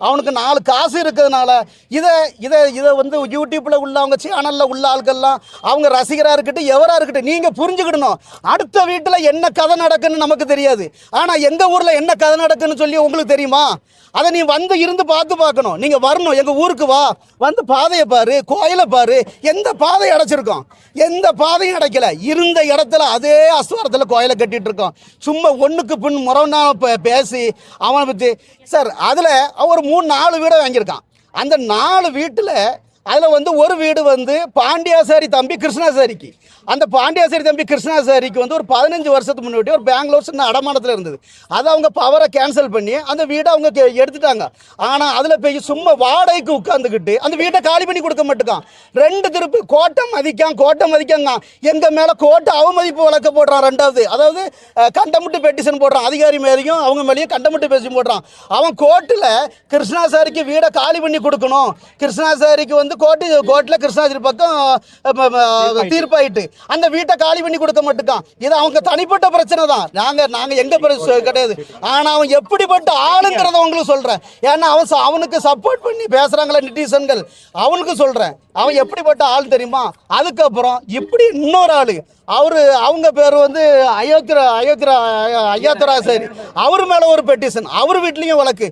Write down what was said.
அவனுக்கு 4 காசு இருக்கிறதுனால இதை இதை இதை வந்து யூடியூப்பில் உள்ள அவங்க சேனலில் உள்ள ஆட்கள்லாம் அவங்க ரசிகராக இருக்கட்டும் எவராக இருக்கட்டும் நீங்கள் புரிஞ்சுக்கிடணும். அடுத்த வீட்டில் என்ன கதை நடக்குன்னு நமக்கு தெரியாது, ஆனால் எங்கள் ஊரில் என்ன கதை நடக்குன்னு சொல்லி உங்களுக்கு தெரியுமா? அதை நீ வந்து இருந்து பார்க்கணும். நீங்கள் வரணும், எங்கள் ஊருக்கு வா, வந்து பாதையை பாரு, கோயிலை பாரு. எந்த பாதையை அடைச்சிருக்கோம்? எந்த பாதையும் அடைக்கல. இருந்த இடத்துல அதே அஸ்வாரத்தில் கோயிலை கட்டிட்டு இருக்கோம். சும்மா ஒன்றுக்கு பின் முறவுனா பேசி அவனை பற்றி சார் அதில் ஒரு 3-4 வீடை வாங்கியிருக்கான். அந்த 4 வீட்டில் அதில் வந்து ஒரு வீடு வந்து பாண்டியாசாரி தம்பி கிருஷ்ணாசாரிக்கு. அந்த பாண்டியாசாரி தம்பி கிருஷ்ணாசாரிக்கு வந்து ஒரு 15 வருஷத்துக்கு முன்னாடி ஒரு பெங்களூர் சின்ன அடமானத்தில் இருந்தது. அதை அவங்க பவரை கேன்சல் பண்ணி அந்த வீடை அவங்க எடுத்துட்டாங்க. ஆனால் அதில் போய் சும்மா வாடகைக்கு உட்காந்துக்கிட்டு அந்த வீட்டை காலி பண்ணி கொடுக்க மாட்டேக்கான். 2 திருப்பி கோட்டை மதிக்காங்க. எங்கள் மேலே கோட்டை அவமதிப்பு வழக்க போடுறான். 2வது அதாவது கண்டமுட்டு பெட்டிஷன் போடுறான். அதிகாரி மேலேயும் அவங்க மேலேயும் கண்டமுட்டு பெட்டிஷன் போடுறான். அவன் கோர்ட்டில் கிருஷ்ணாசாரிக்கு வீடை காலி பண்ணி கொடுக்கணும். கிருஷ்ணாசாரிக்கு வந்து கோர்ட்டில் கிருஷ்ணாசாரி பக்கம் தீர்ப்பாயிட்டு அந்த வீட்டை காலி பண்ணி கொடுக்க மாட்டேக்கான். இது அவங்க தனிப்பட்ட பிரச்சனை தான். நாங்கள் எங்க கிடையாது. ஆனால் அவன் எப்படிப்பட்ட ஆளுங்கிறத உங்களுக்கு சொல்கிறேன். ஏன்னா அவனுக்கு சப்போர்ட் பண்ணி பேசுகிறாங்களே நெட்டிசன்கள், அவனுக்கு சொல்கிறேன் அவன் எப்படிப்பட்ட ஆள் தெரியுமா? அதுக்கப்புறம் இப்படி இன்னொரு ஆள் அவங்க பேர் வந்து அயோத்திரா சரி, அவர் மேலே ஒரு பெட்டிஷன், அவர் வீட்லேயும் வழக்கு.